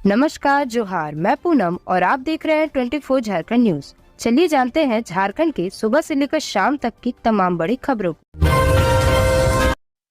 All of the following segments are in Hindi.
नमस्कार, जोहार। मैं पूनम और आप देख रहे हैं 24 झारखंड न्यूज। चलिए जानते हैं झारखंड के सुबह से लेकर शाम तक की तमाम बड़ी खबरों।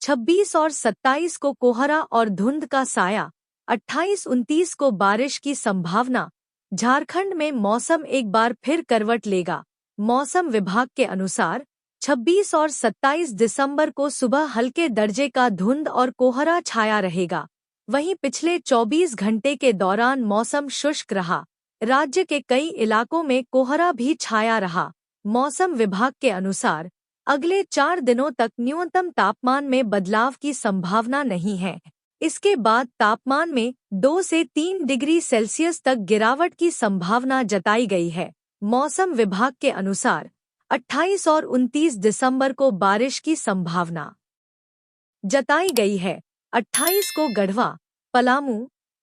26 और 27 को कोहरा और धुंध का साया, 28-29 को बारिश की संभावना। झारखंड में मौसम एक बार फिर करवट लेगा। मौसम विभाग के अनुसार 26 और 27 दिसंबर को सुबह हल्के दर्जे का धुंध और कोहरा छाया रहेगा। वहीं पिछले 24 घंटे के दौरान मौसम शुष्क रहा। राज्य के कई इलाकों में कोहरा भी छाया रहा। मौसम विभाग के अनुसार अगले 4 दिनों तक न्यूनतम तापमान में बदलाव की संभावना नहीं है। इसके बाद तापमान में 2 से 3 डिग्री सेल्सियस तक गिरावट की संभावना जताई गई है। मौसम विभाग के अनुसार 28 और 29 दिसंबर को बारिश की संभावना जताई गई है। 28 को गढ़वा, पलामू,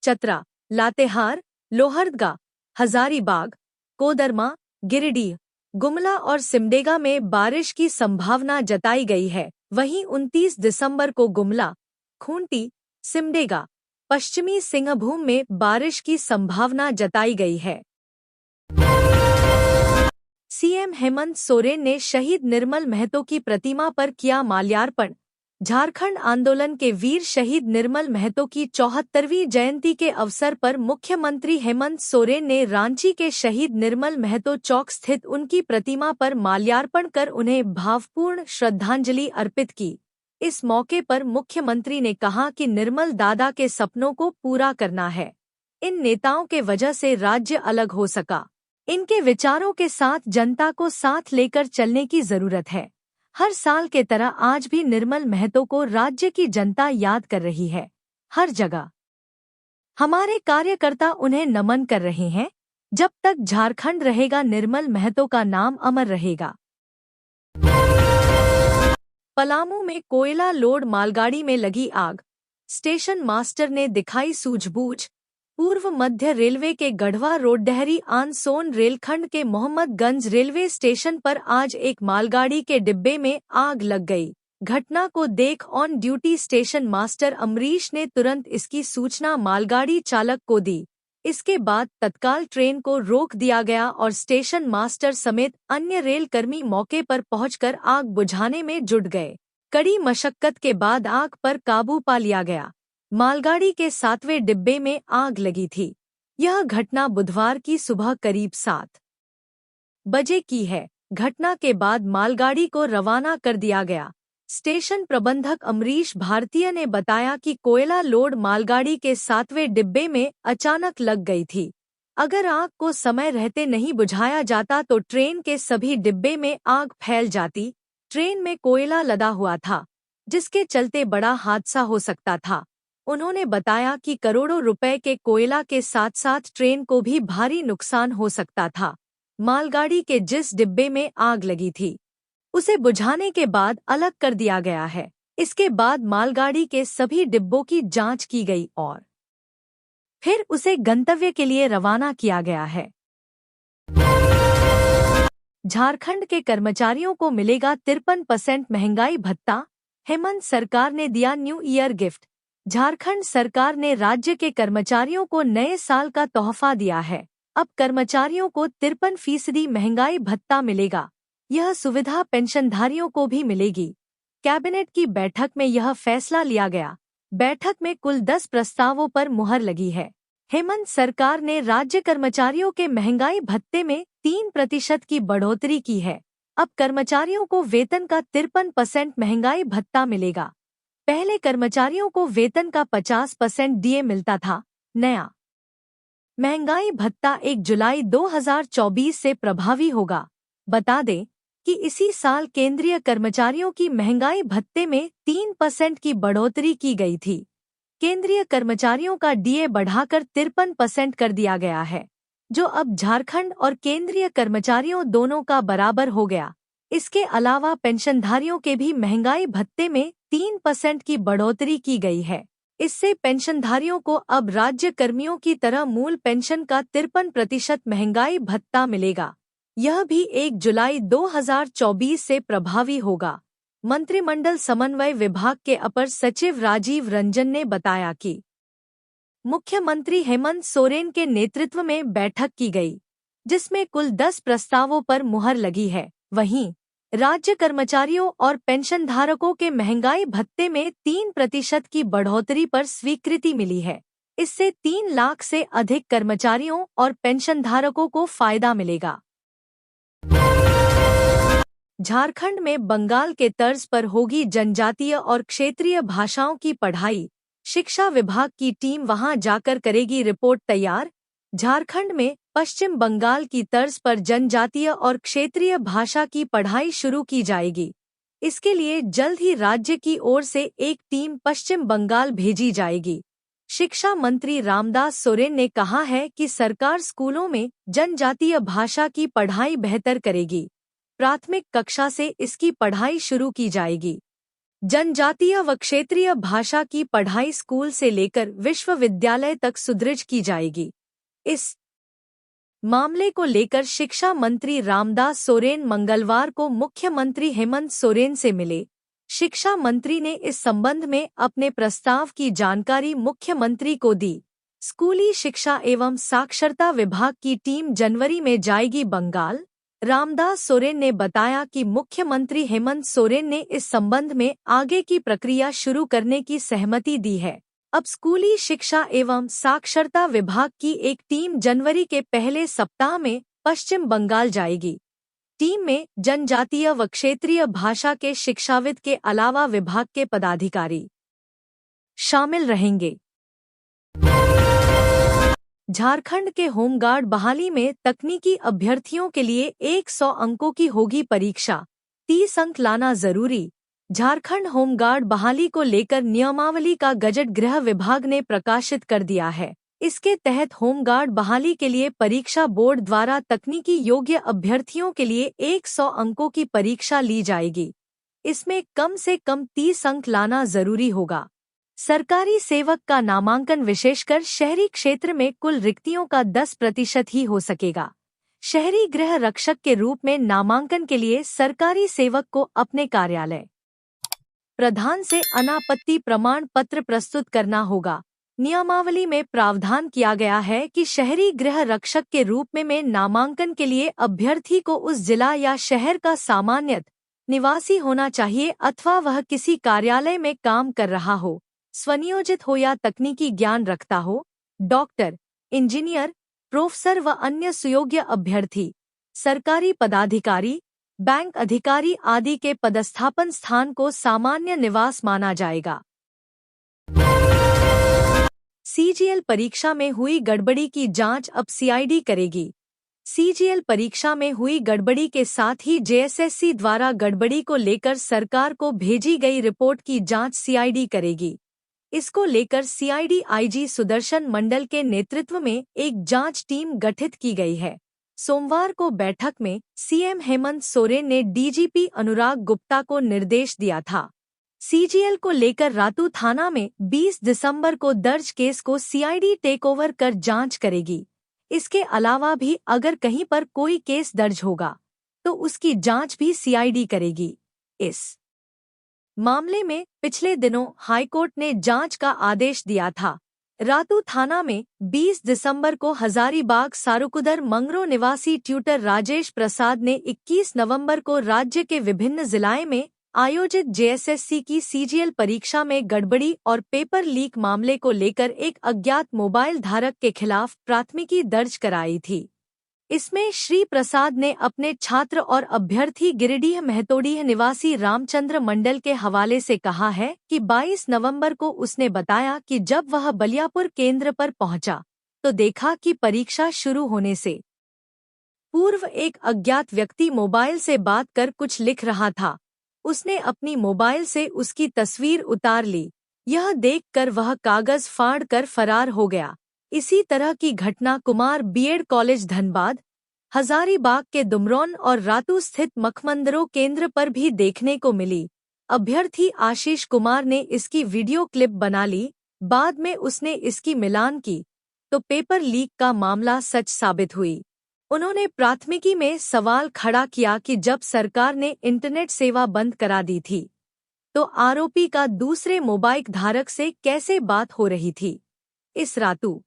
चतरा, लातेहार, लोहरदगा, हजारीबाग, कोदरमा, गिरिडीह, गुमला और सिमडेगा में बारिश की संभावना जताई गई है। वहीं 29 दिसंबर को गुमला, खूंटी, सिमडेगा, पश्चिमी सिंहभूम में बारिश की संभावना जताई गई है। सीएम हेमंत सोरेन ने शहीद निर्मल महतो की प्रतिमा पर किया माल्यार्पण। झारखंड आंदोलन के वीर शहीद निर्मल महतो की 74वीं जयंती के अवसर पर मुख्यमंत्री हेमंत सोरेन ने रांची के शहीद निर्मल महतो चौक स्थित उनकी प्रतिमा पर माल्यार्पण कर उन्हें भावपूर्ण श्रद्धांजलि अर्पित की। इस मौके पर मुख्यमंत्री ने कहा कि निर्मल दादा के सपनों को पूरा करना है। इन नेताओं के वजह से राज्य अलग हो सका। इनके विचारों के साथ जनता को साथ लेकर चलने की जरूरत है। हर साल के तरह आज भी निर्मल महतो को राज्य की जनता याद कर रही है। हर जगह हमारे कार्यकर्ता उन्हें नमन कर रहे हैं। जब तक झारखंड रहेगा, निर्मल महतो का नाम अमर रहेगा। पलामू में कोयला लोड मालगाड़ी में लगी आग, स्टेशन मास्टर ने दिखाई सूझबूझ। पूर्व मध्य रेलवे के गढ़वा रोडडेहरी आनसोन रेलखंड के मोहम्मदगंज रेलवे स्टेशन पर आज एक मालगाड़ी के डिब्बे में आग लग गई। घटना को देख on duty station master Amrish ने तुरंत इसकी सूचना मालगाड़ी चालक को दी। इसके बाद तत्काल ट्रेन को रोक दिया गया और स्टेशन मास्टर समेत अन्य रेलकर्मी मौके पर पहुंचकर आग बुझाने में जुट गए। कड़ी मशक्कत के बाद आग पर काबू पा लिया गया। मालगाड़ी के 7वें डिब्बे में आग लगी थी। यह घटना बुधवार की सुबह करीब 7 बजे की है। घटना के बाद मालगाड़ी को रवाना कर दिया गया। स्टेशन प्रबंधक अमरीश भारतीय ने बताया कि कोयला लोड मालगाड़ी के 7वें डिब्बे में अचानक लग गई थी। अगर आग को समय रहते नहीं बुझाया जाता तो ट्रेन के सभी डिब्बे में आग फैल जाती। ट्रेन में कोयला लदा हुआ था, जिसके चलते बड़ा हादसा हो सकता था। उन्होंने बताया कि करोड़ों रुपए के कोयला के साथ साथ ट्रेन को भी भारी नुकसान हो सकता था। मालगाड़ी के जिस डिब्बे में आग लगी थी, उसे बुझाने के बाद अलग कर दिया गया है। इसके बाद मालगाड़ी के सभी डिब्बों की जांच की गई और फिर उसे गंतव्य के लिए रवाना किया गया है। झारखंड के कर्मचारियों को मिलेगा 53% महंगाई भत्ता, हेमंत सरकार ने दिया न्यू ईयर गिफ्ट। झारखंड सरकार ने राज्य के कर्मचारियों को नए साल का तोहफा दिया है। अब कर्मचारियों को 53% महंगाई भत्ता मिलेगा। यह सुविधा पेंशनधारियों को भी मिलेगी। कैबिनेट की बैठक में यह फैसला लिया गया। बैठक में कुल 10 प्रस्तावों पर मुहर लगी है। हेमंत सरकार ने राज्य कर्मचारियों के महंगाई भत्ते में 3% की बढ़ोतरी की है। अब कर्मचारियों को वेतन का 53% महंगाई भत्ता मिलेगा। पहले कर्मचारियों को वेतन का 50% डीए मिलता था। नया महंगाई भत्ता 1 जुलाई 2024 से प्रभावी होगा। बता दें कि इसी साल केंद्रीय कर्मचारियों की महंगाई भत्ते में 3% की बढ़ोतरी की गई थी। केंद्रीय कर्मचारियों का डीए बढ़ाकर 53% कर दिया गया है, जो अब झारखंड और केंद्रीय कर्मचारियों दोनों का बराबर हो गया। इसके अलावा पेंशनधारियों के भी महंगाई भत्ते में 3% की बढ़ोतरी की गई है। इससे पेंशनधारियों को अब राज्य कर्मियों की तरह मूल पेंशन का 53% महंगाई भत्ता मिलेगा। यह भी 1 जुलाई 2024 से प्रभावी होगा। मंत्रिमंडल समन्वय विभाग के अपर सचिव राजीव रंजन ने बताया कि मुख्यमंत्री हेमंत सोरेन के नेतृत्व में बैठक की गई, जिसमें कुल 10 प्रस्तावों पर मुहर लगी है। वहीं राज्य कर्मचारियों और पेंशनधारकों के महंगाई भत्ते में 3% की बढ़ोतरी पर स्वीकृति मिली है। इससे 3 लाख से अधिक कर्मचारियों और पेंशनधारकों को फायदा मिलेगा। झारखंड में बंगाल के तर्ज पर होगी जनजातीय और क्षेत्रीय भाषाओं की पढ़ाई। शिक्षा विभाग की टीम वहां जाकर करेगी रिपोर्ट तैयार। झारखंड में पश्चिम बंगाल की तर्ज पर जनजातीय और क्षेत्रीय भाषा की पढ़ाई शुरू की जाएगी। इसके लिए जल्द ही राज्य की ओर से एक टीम पश्चिम बंगाल भेजी जाएगी। शिक्षा मंत्री रामदास सोरेन ने कहा है कि सरकार स्कूलों में जनजातीय भाषा की पढ़ाई बेहतर करेगी। प्राथमिक कक्षा से इसकी पढ़ाई शुरू की जाएगी। जनजातीय व क्षेत्रीय भाषा की पढ़ाई स्कूल से लेकर विश्वविद्यालय तक सुदृढ़ की जाएगी। इस मामले को लेकर शिक्षा मंत्री रामदास सोरेन मंगलवार को मुख्यमंत्री हेमंत सोरेन से मिले। शिक्षा मंत्री ने इस संबंध में अपने प्रस्ताव की जानकारी मुख्यमंत्री को दी। स्कूली शिक्षा एवं साक्षरता विभाग की टीम जनवरी में जाएगी बंगाल। रामदास सोरेन ने बताया कि मुख्यमंत्री हेमंत सोरेन ने इस संबंध में आगे की प्रक्रिया शुरू करने की सहमति दी है। अब स्कूली शिक्षा एवं साक्षरता विभाग की एक टीम जनवरी के पहले सप्ताह में पश्चिम बंगाल जाएगी। टीम में जनजातीय व क्षेत्रीय भाषा के शिक्षाविद के अलावा विभाग के पदाधिकारी शामिल रहेंगे। झारखंड के होमगार्ड बहाली में तकनीकी अभ्यर्थियों के लिए 100 अंकों की होगी परीक्षा। 30 अंक लाना जरूरी। झारखंड होमगार्ड बहाली को लेकर नियमावली का गजट गृह विभाग ने प्रकाशित कर दिया है। इसके तहत होमगार्ड बहाली के लिए परीक्षा बोर्ड द्वारा तकनीकी योग्य अभ्यर्थियों के लिए 100 अंकों की परीक्षा ली जाएगी। इसमें कम से कम 30 अंक लाना जरूरी होगा। सरकारी सेवक का नामांकन विशेषकर शहरी क्षेत्र में कुल रिक्तियों का 10% ही हो सकेगा। शहरी गृह रक्षक के रूप में नामांकन के लिए सरकारी सेवक को अपने कार्यालय प्रधान से अनापत्ति प्रमाण पत्र प्रस्तुत करना होगा। नियमावली में प्रावधान किया गया है कि शहरी गृह रक्षक के रूप में नामांकन के लिए अभ्यर्थी को उस जिला या शहर का सामान्य निवासी होना चाहिए अथवा वह किसी कार्यालय में काम कर रहा हो, स्वनियोजित हो या तकनीकी ज्ञान रखता हो। डॉक्टर, इंजीनियर, प्रोफेसर व अन्य सुयोग्य अभ्यर्थी सरकारी पदाधिकारी, बैंक अधिकारी आदि के पदस्थापन स्थान को सामान्य निवास माना जाएगा। सीजीएल परीक्षा में हुई गड़बड़ी की जांच अब सीआईडी करेगी। सीजीएल परीक्षा में हुई गड़बड़ी के साथ ही जेएसएससी द्वारा गड़बड़ी को लेकर सरकार को भेजी गई रिपोर्ट की जांच सीआईडी करेगी। इसको लेकर सीआईडी आईजी सुदर्शन मंडल के नेतृत्व में एक जांच टीम गठित की गई है। सोमवार को बैठक में सीएम हेमंत सोरेन ने डीजीपी अनुराग गुप्ता को निर्देश दिया था। सीजीएल को लेकर रातू थाना में 20 दिसंबर को दर्ज केस को सीआईडी टेकओवर कर जांच करेगी। इसके अलावा भी अगर कहीं पर कोई केस दर्ज होगा तो उसकी जांच भी सीआईडी करेगी। इस मामले में पिछले दिनों हाईकोर्ट ने जांच का आदेश दिया था। रातू थाना में 20 दिसंबर को हजारीबाग सारुकुदर मंगरो निवासी ट्यूटर राजेश प्रसाद ने 21 नवंबर को राज्य के विभिन्न जिलाओं में आयोजित जेएसएससी की सीजीएल परीक्षा में गड़बड़ी और पेपर लीक मामले को लेकर एक अज्ञात मोबाइल धारक के खिलाफ प्राथमिकी दर्ज कराई थी। इसमें श्री प्रसाद ने अपने छात्र और अभ्यर्थी गिरिडीह महतोडीह निवासी रामचंद्र मंडल के हवाले से कहा है कि 22 नवंबर को उसने बताया कि जब वह बलियापुर केंद्र पर पहुंचा तो देखा कि परीक्षा शुरू होने से पूर्व एक अज्ञात व्यक्ति मोबाइल से बात कर कुछ लिख रहा था। उसने अपनी मोबाइल से उसकी तस्वीर उतार ली। यह देखकर वह कागज फाड़ कर फरार हो गया। इसी तरह की घटना कुमार बीएड कॉलेज धनबाद, हजारीबाग के दुमरौन और रातू स्थित मखमंदरो केंद्र पर भी देखने को मिली। अभ्यर्थी आशीष कुमार ने इसकी वीडियो क्लिप बना ली। बाद में उसने इसकी मिलान की तो पेपर लीक का मामला सच साबित हुई। उन्होंने प्राथमिकी में सवाल खड़ा किया कि जब सरकार ने इंटरनेट सेवा बंद करा दी थी तो आरोपी का दूसरे मोबाइल धारक से कैसे बात हो रही थी। इस रातू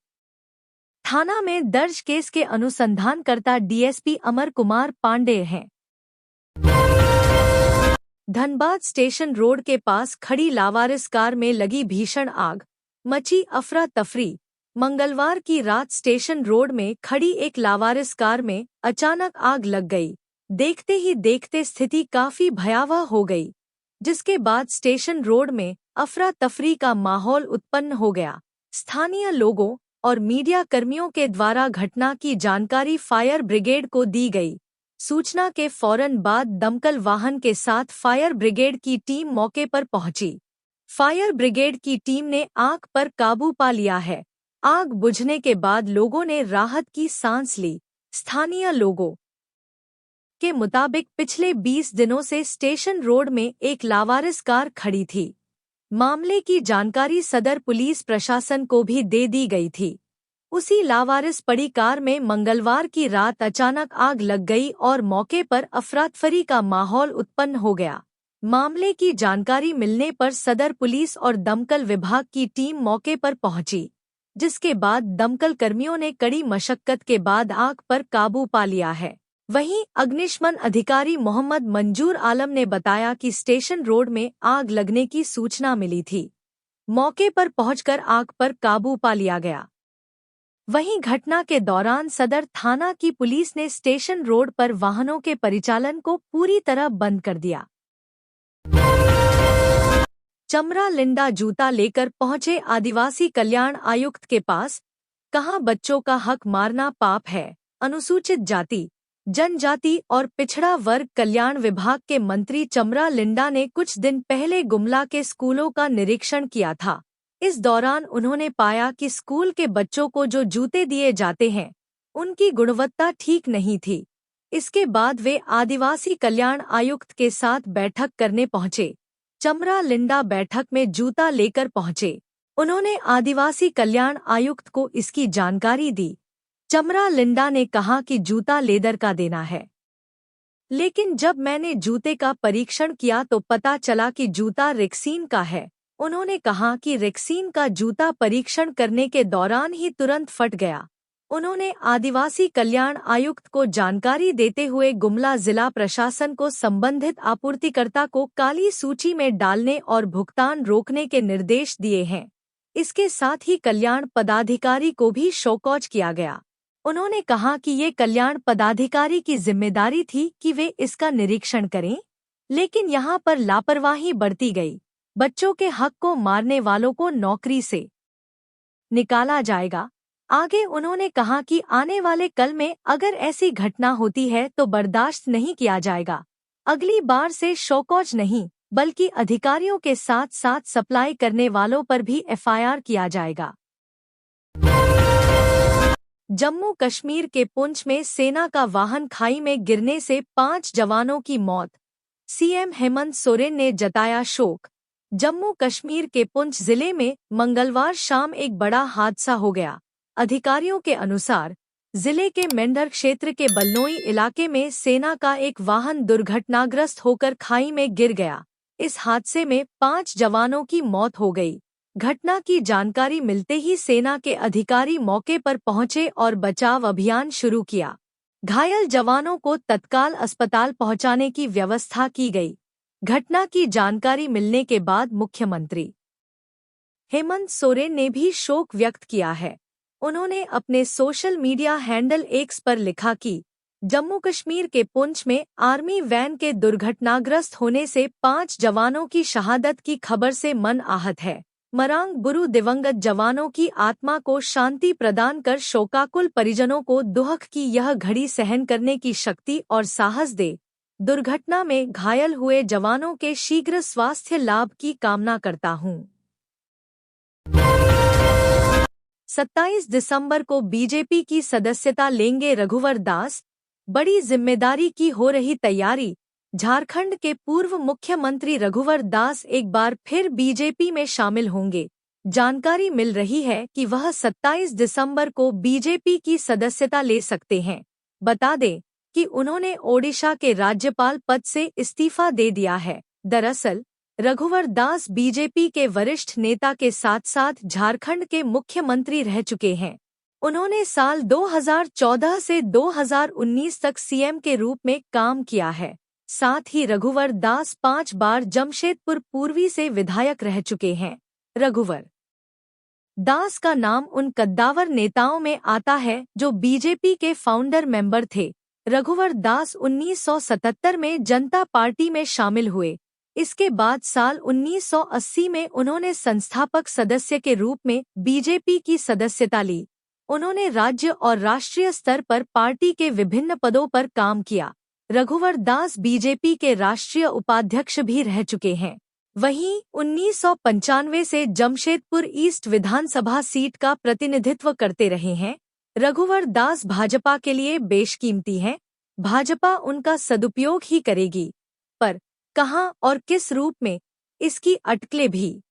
थाना में दर्ज केस के अनुसंधानकर्ता डीएसपी अमर कुमार पांडे हैं। धनबाद स्टेशन रोड के पास खड़ी लावारिस कार में लगी भीषण आग, मची अफरा तफरी। मंगलवार की रात स्टेशन रोड में खड़ी एक लावारिस कार में अचानक आग लग गई। देखते ही देखते स्थिति काफी भयावह हो गई, जिसके बाद स्टेशन रोड में अफरा तफरी का माहौल उत्पन्न हो गया। स्थानीय लोगों और मीडिया कर्मियों के द्वारा घटना की जानकारी फायर ब्रिगेड को दी गई। सूचना के फौरन बाद दमकल वाहन के साथ फायर ब्रिगेड की टीम मौके पर पहुंची। फायर ब्रिगेड की टीम ने आग पर काबू पा लिया है। आग बुझने के बाद लोगों ने राहत की सांस ली। स्थानीय लोगों के मुताबिक पिछले 20 दिनों से स्टेशन रोड में एक लावारिस कार खड़ी थी। मामले की जानकारी सदर पुलिस प्रशासन को भी दे दी गई थी। उसी लावारिस पड़ी कार में मंगलवार की रात अचानक आग लग गई और मौके पर अफरा-तफरी का माहौल उत्पन्न हो गया। मामले की जानकारी मिलने पर सदर पुलिस और दमकल विभाग की टीम मौके पर पहुंची, जिसके बाद दमकल कर्मियों ने कड़ी मशक्कत के बाद आग पर काबू पा लिया है। वहीं अग्निशमन अधिकारी मोहम्मद मंजूर आलम ने बताया कि स्टेशन रोड में आग लगने की सूचना मिली थी। मौके पर पहुंचकर आग पर काबू पा लिया गया। वहीं घटना के दौरान सदर थाना की पुलिस ने स्टेशन रोड पर वाहनों के परिचालन को पूरी तरह बंद कर दिया। चमरा लिंडा जूता लेकर पहुंचे आदिवासी कल्याण आयुक्त के पास, कहा बच्चों का हक मारना पाप है। अनुसूचित जाति, जनजाति और पिछड़ा वर्ग कल्याण विभाग के मंत्री चमरा लिंडा ने कुछ दिन पहले गुमला के स्कूलों का निरीक्षण किया था। इस दौरान उन्होंने पाया कि स्कूल के बच्चों को जो जूते दिए जाते हैं, उनकी गुणवत्ता ठीक नहीं थी। इसके बाद वे आदिवासी कल्याण आयुक्त के साथ बैठक करने पहुंचे। चमरा लिंडा बैठक में जूता लेकर पहुंचे। उन्होंने आदिवासी कल्याण आयुक्त को इसकी जानकारी दी। चमरा लिंडा ने कहा कि जूता लेदर का देना है, लेकिन जब मैंने जूते का परीक्षण किया तो पता चला कि जूता रेक्सीन का है। उन्होंने कहा कि रेक्सीन का जूता परीक्षण करने के दौरान ही तुरंत फट गया। उन्होंने आदिवासी कल्याण आयुक्त को जानकारी देते हुए गुमला जिला प्रशासन को संबंधित आपूर्तिकर्ता को काली सूची में डालने और भुगतान रोकने के निर्देश दिए हैं। इसके साथ ही कल्याण पदाधिकारी को भी शोकॉज किया गया। उन्होंने कहा कि ये कल्याण पदाधिकारी की जिम्मेदारी थी कि वे इसका निरीक्षण करें, लेकिन यहाँ पर लापरवाही बरती गई। बच्चों के हक को मारने वालों को नौकरी से निकाला जाएगा। आगे उन्होंने कहा कि आने वाले कल में अगर ऐसी घटना होती है तो बर्दाश्त नहीं किया जाएगा। अगली बार से शोकॉज नहीं, बल्कि अधिकारियों के साथ साथ सप्लाई करने वालों पर भी एफआईआर किया जाएगा। जम्मू कश्मीर के पुंछ में सेना का वाहन खाई में गिरने से 5 जवानों की मौत। सीएम हेमंत सोरेन ने जताया शोक। जम्मू कश्मीर के पुंछ जिले में मंगलवार शाम एक बड़ा हादसा हो गया। अधिकारियों के अनुसार जिले के मेंढर क्षेत्र के बलनोई इलाके में सेना का एक वाहन दुर्घटनाग्रस्त होकर खाई में गिर गया। इस हादसे में 5 जवानों की मौत हो गई। घटना की जानकारी मिलते ही सेना के अधिकारी मौके पर पहुंचे और बचाव अभियान शुरू किया। घायल जवानों को तत्काल अस्पताल पहुंचाने की व्यवस्था की गई। घटना की जानकारी मिलने के बाद मुख्यमंत्री हेमंत सोरेन ने भी शोक व्यक्त किया है। उन्होंने अपने सोशल मीडिया हैंडल एक्स पर लिखा कि जम्मू कश्मीर के पुंछ में आर्मी वैन के दुर्घटनाग्रस्त होने से 5 जवानों की शहादत की खबर से मन आहत है। मरांग बुरु दिवंगत जवानों की आत्मा को शांति प्रदान कर शोकाकुल परिजनों को दुख की यह घड़ी सहन करने की शक्ति और साहस दे। दुर्घटना में घायल हुए जवानों के शीघ्र स्वास्थ्य लाभ की कामना करता हूं। 27 दिसंबर को बीजेपी की सदस्यता लेंगे रघुवर दास। बड़ी जिम्मेदारी की हो रही तैयारी। झारखंड के पूर्व मुख्यमंत्री रघुवर दास एक बार फिर बीजेपी में शामिल होंगे। जानकारी मिल रही है कि वह 27 दिसंबर को बीजेपी की सदस्यता ले सकते हैं। बता दें कि उन्होंने ओडिशा के राज्यपाल पद से इस्तीफा दे दिया है। दरअसल रघुवर दास बीजेपी के वरिष्ठ नेता के साथ साथ झारखंड के मुख्यमंत्री रह चुके हैं। उन्होंने साल 2014 से 2019 तक सीएम के रूप में काम किया है। साथ ही रघुवर दास 5 बार जमशेदपुर पूर्वी से विधायक रह चुके हैं। रघुवर दास का नाम उन कद्दावर नेताओं में आता है जो बीजेपी के फाउंडर मेंबर थे। रघुवर दास 1977 में जनता पार्टी में शामिल हुए। इसके बाद साल 1980 में उन्होंने संस्थापक सदस्य के रूप में बीजेपी की सदस्यता ली। उन्होंने राज्य और राष्ट्रीय स्तर पर पार्टी के विभिन्न पदों पर काम किया। रघुवर दास बीजेपी के राष्ट्रीय उपाध्यक्ष भी रह चुके हैं। वहीं 1995 से जमशेदपुर ईस्ट विधानसभा सीट का प्रतिनिधित्व करते रहे हैं। रघुवर दास भाजपा के लिए बेशकीमती हैं। भाजपा उनका सदुपयोग ही करेगी, पर कहां और किस रूप में, इसकी अटकलें भी।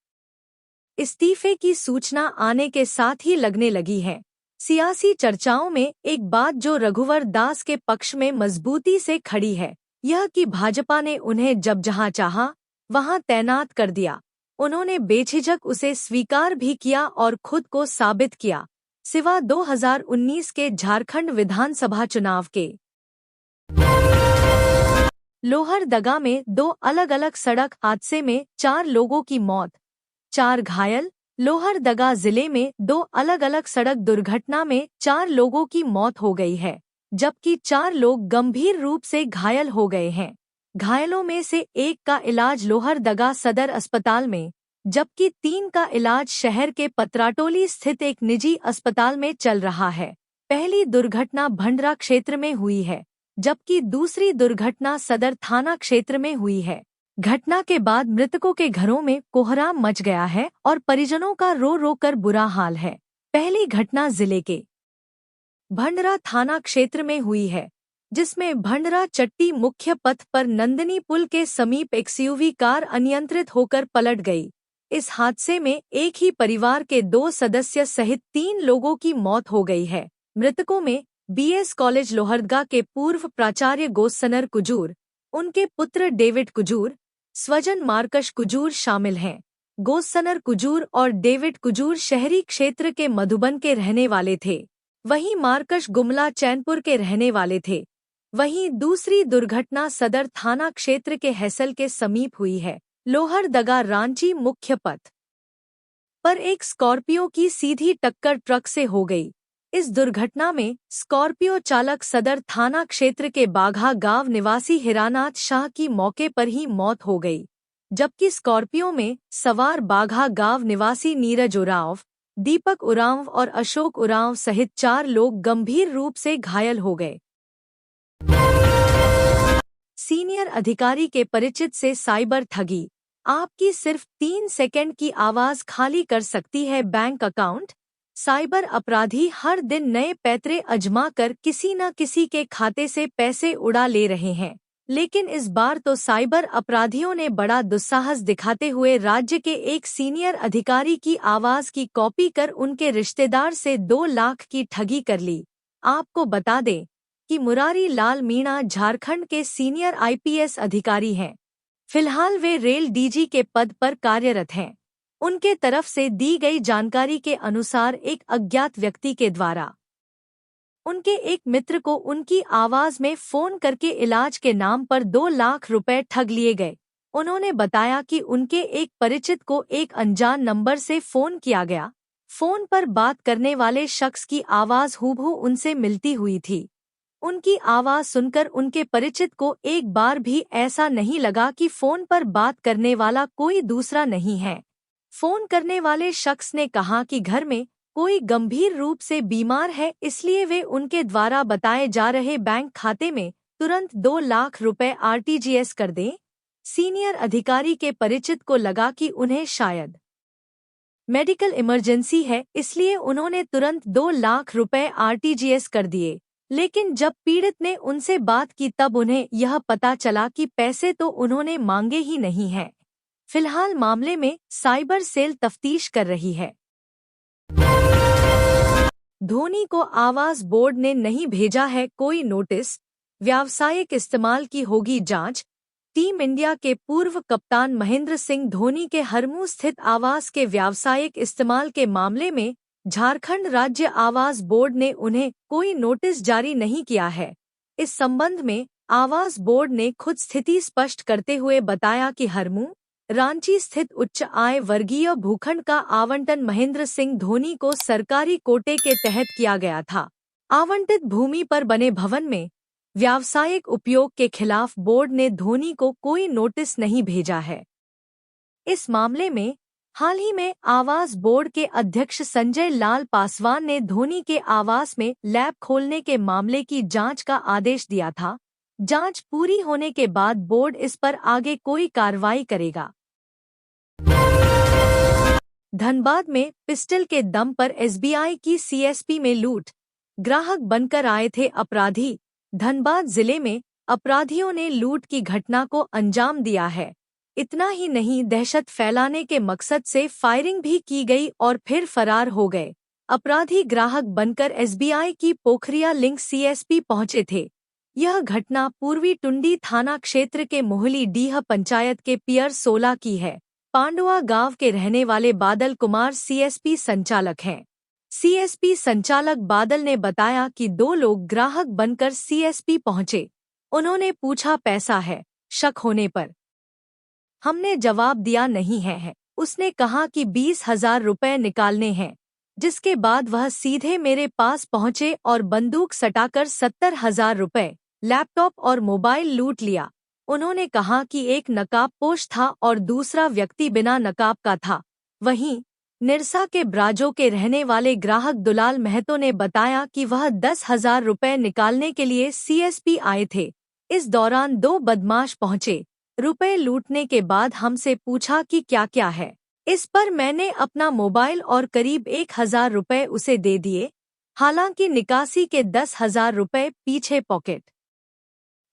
इस्तीफे की सूचना आने के साथ ही लगने लगी है। सियासी चर्चाओं में एक बात जो रघुवर दास के पक्ष में मजबूती से खड़ी है, यह कि भाजपा ने उन्हें जब जहां चाहा वहां तैनात कर दिया। उन्होंने बेझिझक उसे स्वीकार भी किया और खुद को साबित किया, सिवा 2019 के झारखंड विधानसभा चुनाव के। लोहरदगा में 2 अलग-अलग सड़क हादसे में 4 लोगों की मौत, 4 घायल। लोहरदगा जिले में 2 अलग-अलग सड़क दुर्घटना में 4 लोगों की मौत हो गई है, जबकि 4 लोग गंभीर रूप से घायल हो गए हैं। घायलों में से एक का इलाज लोहरदगा सदर अस्पताल में, जबकि 3 का इलाज शहर के पतराटोली स्थित एक निजी अस्पताल में चल रहा है। पहली दुर्घटना भंडरा क्षेत्र में हुई है, जबकि दूसरी दुर्घटना सदर थाना क्षेत्र में हुई है। घटना के बाद मृतकों के घरों में कोहराम मच गया है और परिजनों का रो रो कर बुरा हाल है। पहली घटना जिले के भंडरा थाना क्षेत्र में हुई है, जिसमें भंडरा चट्टी मुख्य पथ पर नंदिनी पुल के समीप एक्सयूवी कार अनियंत्रित होकर पलट गई। इस हादसे में एक ही परिवार के 2 सदस्य सहित 3 लोगों की मौत हो गई है। मृतकों में बीएस कॉलेज लोहरदगा के पूर्व प्राचार्य गोस्सनर कुजूर, उनके पुत्र डेविड कुजूर, स्वजन मार्कश कुजूर शामिल हैं। गोस्सनर कुजूर और डेविड कुजूर शहरी क्षेत्र के मधुबन के रहने वाले थे, वहीं मार्कश गुमला चैनपुर के रहने वाले थे। वहीं दूसरी दुर्घटना सदर थाना क्षेत्र के हैसल के समीप हुई है। लोहरदगा रांची मुख्य पथ पर एक स्कॉर्पियो की सीधी टक्कर ट्रक से हो गई। इस दुर्घटना में स्कॉर्पियो चालक सदर थाना क्षेत्र के बाघा गांव निवासी हिरानाथ शाह की मौके पर ही मौत हो गई, जबकि स्कॉर्पियो में सवार बाघा गांव निवासी नीरज उरांव, दीपक उरांव और अशोक उरांव सहित 4 लोग गंभीर रूप से घायल हो गए। सीनियर अधिकारी के परिचित से साइबर ठगी, आपकी सिर्फ 3 सेकंड की आवाज खाली कर सकती है बैंक अकाउंट। साइबर अपराधी हर दिन नए पैतरे आजमा कर किसी न किसी के खाते से पैसे उड़ा ले रहे हैं, लेकिन इस बार तो साइबर अपराधियों ने बड़ा दुस्साहस दिखाते हुए राज्य के एक सीनियर अधिकारी की आवाज की कॉपी कर उनके रिश्तेदार से 2 लाख की ठगी कर ली। आपको बता दें कि मुरारी लाल मीणा झारखंड के सीनियर आईपीएस अधिकारी हैं। फिलहाल वे रेल डीजी के पद पर कार्यरत हैं। उनके तरफ से दी गई जानकारी के अनुसार एक अज्ञात व्यक्ति के द्वारा उनके एक मित्र को उनकी आवाज में फोन करके इलाज के नाम पर 2 लाख रुपए ठग लिए गए। उन्होंने बताया कि उनके एक परिचित को एक अनजान नंबर से फोन किया गया। फोन पर बात करने वाले शख्स की आवाज हूबहू उनसे मिलती हुई थी। उनकी आवाज सुनकर उनके परिचित को एक बार भी ऐसा नहीं लगा कि फोन पर बात करने वाला कोई दूसरा नहीं है। फोन करने वाले शख्स ने कहा कि घर में कोई गंभीर रूप से बीमार है, इसलिए वे उनके द्वारा बताए जा रहे बैंक खाते में तुरंत 2 लाख रुपए आरटीजीएस कर दें। सीनियर अधिकारी के परिचित को लगा कि उन्हें शायद मेडिकल इमरजेंसी है, इसलिए उन्होंने तुरंत 2 लाख रुपए आरटीजीएस कर दिए। लेकिन जब पीड़ित ने उनसे बात की तब उन्हें यह पता चला कि पैसे तो उन्होंने मांगे ही नहीं हैं। फिलहाल मामले में साइबर सेल तफ्तीश कर रही है। धोनी को आवास बोर्ड ने नहीं भेजा है कोई नोटिस, व्यावसायिक इस्तेमाल की होगी जांच। टीम इंडिया के पूर्व कप्तान महेंद्र सिंह धोनी के हरमू स्थित आवास के व्यावसायिक इस्तेमाल के मामले में झारखंड राज्य आवास बोर्ड ने उन्हें कोई नोटिस जारी नहीं किया है। इस संबंध में आवास बोर्ड ने खुद स्थिति स्पष्ट करते हुए बताया कि हरमू, रांची स्थित उच्च आय वर्गीय भूखंड का आवंटन महेंद्र सिंह धोनी को सरकारी कोटे के तहत किया गया था। आवंटित भूमि पर बने भवन में व्यावसायिक उपयोग के खिलाफ बोर्ड ने धोनी को कोई नोटिस नहीं भेजा है। इस मामले में हाल ही में आवास बोर्ड के अध्यक्ष संजय लाल पासवान ने धोनी के आवास में लैब खोलने के मामले की जांच का आदेश दिया था। जांच पूरी होने के बाद बोर्ड इस पर आगे कोई कार्रवाई करेगा। धनबाद में पिस्टल के दम पर एसबीआई की सीएसपी में लूट, ग्राहक बनकर आए थे अपराधी। धनबाद जिले में अपराधियों ने लूट की घटना को अंजाम दिया है। इतना ही नहीं, दहशत फैलाने के मकसद से फायरिंग भी की गई और फिर फरार हो गए। अपराधी ग्राहक बनकर एसबीआई की पोखरिया लिंक सीएसपी पहुंचे थे। यह घटना पूर्वी टुंडी थाना क्षेत्र के मोहली डीह पंचायत के पियर 16 की है। पांडुआ गांव के रहने वाले बादल कुमार सीएसपी संचालक हैं। सीएसपी संचालक बादल ने बताया कि 2 लोग ग्राहक बनकर सीएसपी पहुंचे। उन्होंने पूछा पैसा है, शक होने पर हमने जवाब दिया नहीं है। उसने कहा कि 20,000 रुपए निकालने हैं, जिसके बाद वह सीधे मेरे पास पहुंचे और बंदूक सटाकर 70,000 रुपए, लैपटॉप और मोबाइल लूट लिया। उन्होंने कहा कि एक नकाबपोश था और दूसरा व्यक्ति बिना नकाब का था। वहीं निरसा के ब्राजो के रहने वाले ग्राहक दुलाल महतो ने बताया कि वह 10,000 रुपए निकालने के लिए सीएसपी आए थे। इस दौरान 2 बदमाश पहुंचे। रुपए लूटने के बाद हमसे पूछा कि क्या क्या है। इस पर मैंने अपना मोबाइल और करीब 1,000 रुपए उसे दे दिए। हालांकि निकासी के 10,000 रुपए पीछे पॉकेट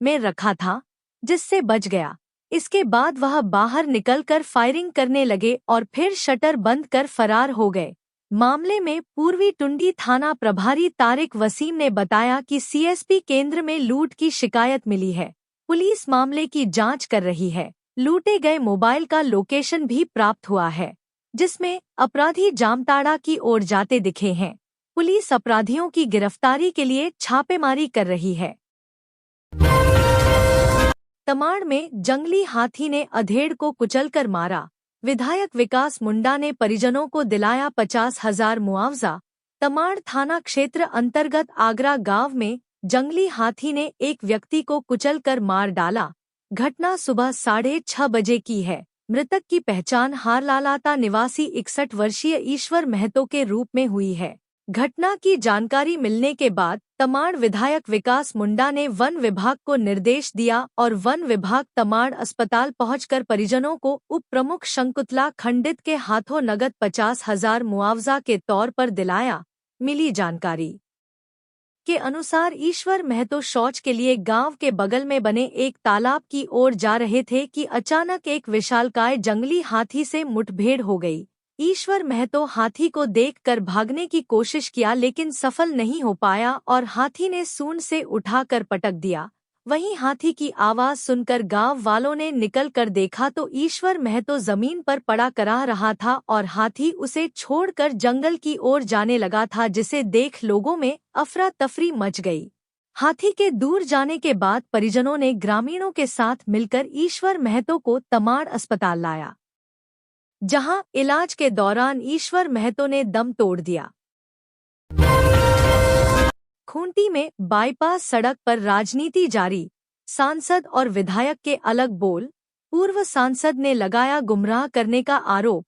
में रखा था, जिससे बच गया। इसके बाद वह बाहर निकलकर फायरिंग करने लगे और फिर शटर बंद कर फरार हो गए। मामले में पूर्वी टुंडी थाना प्रभारी तारिक वसीम ने बताया कि सीएसपी केंद्र में लूट की शिकायत मिली है। पुलिस मामले की जांच कर रही है। लूटे गए मोबाइल का लोकेशन भी प्राप्त हुआ है, जिसमें अपराधी जामताड़ा की ओर जाते दिखे हैं। पुलिस अपराधियों की गिरफ्तारी के लिए छापेमारी कर रही है। तमाड़ में जंगली हाथी ने अधेड़ को कुचलकर मारा, विधायक विकास मुंडा ने परिजनों को दिलाया 50,000 मुआवजा। तमाड़ थाना क्षेत्र अंतर्गत आगरा गांव में जंगली हाथी ने एक व्यक्ति को कुचलकर मार डाला। घटना सुबह 6:30 बजे की है। मृतक की पहचान हारलालाता निवासी 61 वर्षीय ईश्वर महतो के रूप में हुई है। घटना की जानकारी मिलने के बाद तमाड़ विधायक विकास मुंडा ने वन विभाग को निर्देश दिया और वन विभाग तमाड़ अस्पताल पहुंचकर परिजनों को उप प्रमुख शंकुतला खंडित के हाथों नगद 50,000 मुआवजा के तौर पर दिलाया। मिली जानकारी के अनुसार ईश्वर महतो शौच के लिए गांव के बगल में बने एक तालाब की ओर जा रहे थे कि अचानक एक विशालकाय जंगली हाथी से मुठभेड़ हो गई। ईश्वर महतो हाथी को देखकर भागने की कोशिश किया, लेकिन सफल नहीं हो पाया और हाथी ने सूंड से उठाकर पटक दिया। वहीं हाथी की आवाज सुनकर गांव वालों ने निकल कर देखा तो ईश्वर महतो जमीन पर पड़ा कराह रहा था और हाथी उसे छोड़कर जंगल की ओर जाने लगा था, जिसे देख लोगों में अफरा तफरी मच गई। हाथी के दूर जाने के बाद परिजनों ने ग्रामीणों के साथ मिलकर ईश्वर महतो को तमाड़ अस्पताल लाया, जहां इलाज के दौरान ईश्वर महतो ने दम तोड़ दिया। खूंटी में बाईपास सड़क पर राजनीति जारी, सांसद और विधायक के अलग बोल। पूर्व सांसद ने लगाया गुमराह करने का आरोप।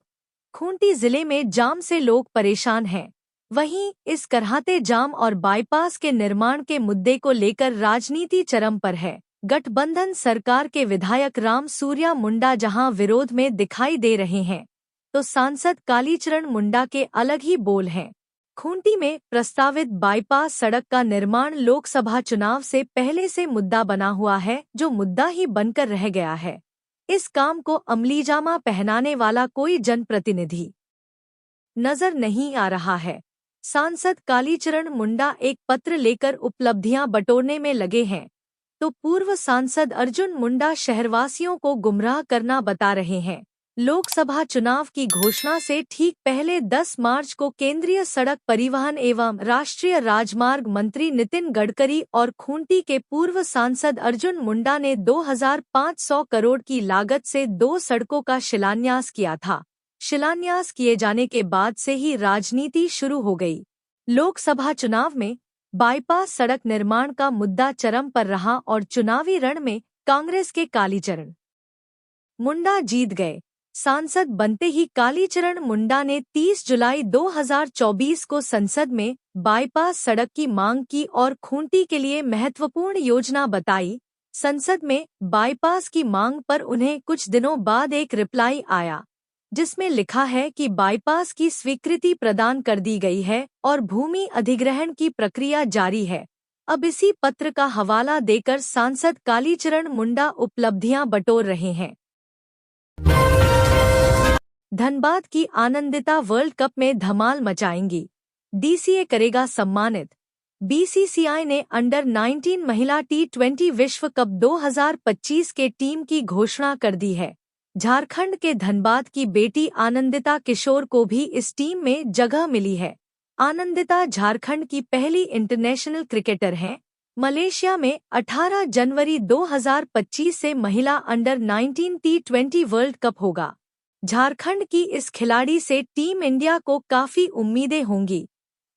खूंटी जिले में जाम से लोग परेशान हैं। वहीं इस कराहते जाम और बाईपास के निर्माण के मुद्दे को लेकर राजनीति चरम पर है। गठबंधन सरकार के विधायक राम सूर्या मुंडा जहां विरोध में दिखाई दे रहे हैं, तो सांसद कालीचरण मुंडा के अलग ही बोल हैं। खूंटी में प्रस्तावित बाईपास सड़क का निर्माण लोकसभा चुनाव से पहले से मुद्दा बना हुआ है, जो मुद्दा ही बनकर रह गया है। इस काम को अमलीजामा पहनाने वाला कोई जनप्रतिनिधि नजर नहीं आ रहा है। सांसद कालीचरण मुंडा एक पत्र लेकर उपलब्धियां बटोरने में लगे हैं। तो पूर्व सांसद अर्जुन मुंडा शहरवासियों को गुमराह करना बता रहे हैं। लोकसभा चुनाव की घोषणा से ठीक पहले 10 मार्च को केंद्रीय सड़क परिवहन एवं राष्ट्रीय राजमार्ग मंत्री नितिन गडकरी और खूंटी के पूर्व सांसद अर्जुन मुंडा ने 2500 करोड़ की लागत से 2 सड़कों का शिलान्यास किया था। शिलान्यास किए जाने के बाद से ही राजनीति शुरू हो गई। लोकसभा चुनाव में बाईपास सड़क निर्माण का मुद्दा चरम पर रहा और चुनावी रण में कांग्रेस के कालीचरण मुंडा जीत गए। सांसद बनते ही कालीचरण मुंडा ने 30 जुलाई 2024 को संसद में बाईपास सड़क की मांग की और खूंटी के लिए महत्वपूर्ण योजना बताई। संसद में बाईपास की मांग पर उन्हें कुछ दिनों बाद एक रिप्लाई आया, जिसमें लिखा है कि बाईपास की स्वीकृति प्रदान कर दी गई है और भूमि अधिग्रहण की प्रक्रिया जारी है। अब इसी पत्र का हवाला देकर सांसद कालीचरण मुंडा उपलब्धियां बटोर रहे हैं। धनबाद की आनंदिता वर्ल्ड कप में धमाल मचाएंगी, डीसीए करेगा सम्मानित। बीसीसीआई ने अंडर 19 महिला T20 विश्व कप 2025 के टीम की घोषणा कर दी है। झारखंड के धनबाद की बेटी आनंदिता किशोर को भी इस टीम में जगह मिली है। आनंदिता झारखंड की पहली इंटरनेशनल क्रिकेटर हैं। मलेशिया में 18 जनवरी 2025 से महिला अंडर 19 T20 वर्ल्ड कप होगा। झारखंड की इस खिलाड़ी से टीम इंडिया को काफी उम्मीदें होंगी।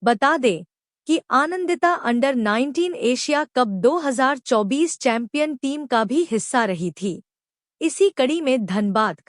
बता दें कि Anandita under 19 Asia cup 2024 champion team का भी हिस्सा रही थी। इसी कड़ी में धनबाद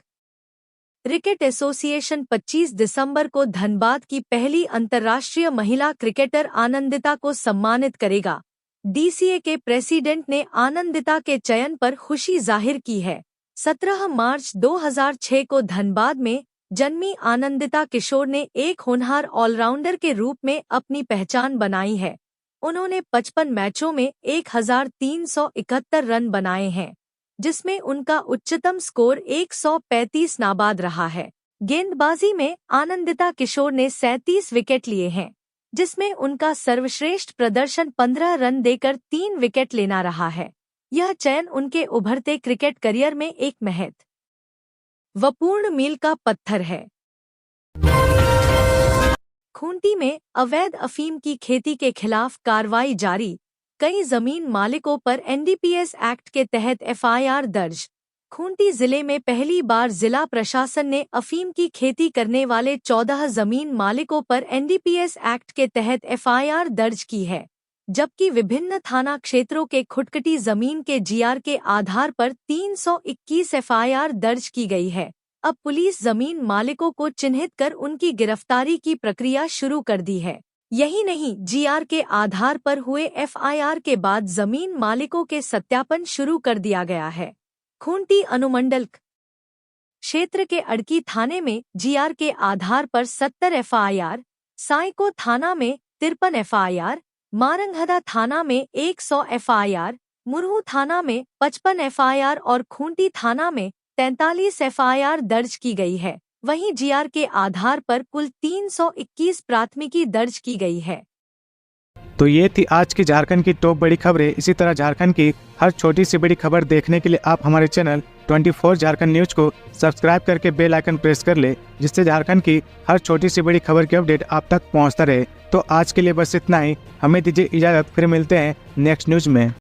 क्रिकेट एसोसिएशन 25 दिसंबर को धनबाद की पहली अंतर्राष्ट्रीय महिला क्रिकेटर आनंदिता को सम्मानित करेगा। डीसीए के प्रेसिडेंट ने आनंदिता के चयन पर खुशी जाहिर की है। 17 मार्च 2006 को धनबाद में जन्मी आनंदिता किशोर ने एक होनहार ऑलराउंडर के रूप में अपनी पहचान बनाई है। उन्होंने 55 मैचों में 1371 रन बनाए हैं, जिसमें उनका उच्चतम स्कोर 135 नाबाद रहा है। गेंदबाजी में आनंदिता किशोर ने 37 विकेट लिए हैं, जिसमें उनका सर्वश्रेष्ठ प्रदर्शन 15 रन देकर 3 विकेट लेना रहा है। यह चयन उनके उभरते क्रिकेट करियर में एक महत्वपूर्ण मील का पत्थर है। खूंटी में अवैध अफीम की खेती के खिलाफ कार्रवाई जारी, कई जमीन मालिकों पर एनडीपीएस एक्ट के तहत एफआईआर दर्ज। खूंटी जिले में पहली बार जिला प्रशासन ने अफीम की खेती करने वाले 14 जमीन मालिकों पर एनडीपीएस एक्ट के तहत एफआईआर दर्ज की है, जबकि विभिन्न थाना क्षेत्रों के खुटकटी जमीन के जीआर के आधार पर 321 एफआईआर दर्ज की गई है। अब पुलिस जमीन मालिकों को चिन्हित कर उनकी गिरफ्तारी की प्रक्रिया शुरू कर दी है। यही नहीं, जीआर के आधार पर हुए एफआईआर के बाद जमीन मालिकों के सत्यापन शुरू कर दिया गया है। खूंटी अनुमंडल क्षेत्र के अड़की थाने में जीआर के आधार पर 70 एफआईआर, साइको थाना में 53 एफआईआर, मारंगहदा थाना में 100 एफआईआर, मुरहू थाना में 55 एफआईआर और खूंटी थाना में 43 एफआईआर दर्ज की गई है। वहीं जीआर के आधार पर कुल 321 प्राथमिकी दर्ज की गई है। तो ये थी आज की झारखंड की टॉप बड़ी खबरें। इसी तरह झारखंड की हर छोटी सी बड़ी खबर देखने के लिए आप हमारे चैनल 24 झारखंड न्यूज को सब्सक्राइब करके बेल आइकन प्रेस कर ले, जिससे झारखंड की हर छोटी सी बड़ी खबर की अपडेट आप तक पहुंचता रहे। तो आज के लिए बस इतना ही, हमें दीजिए इजाजत, फिर मिलते हैं नेक्स्ट न्यूज में।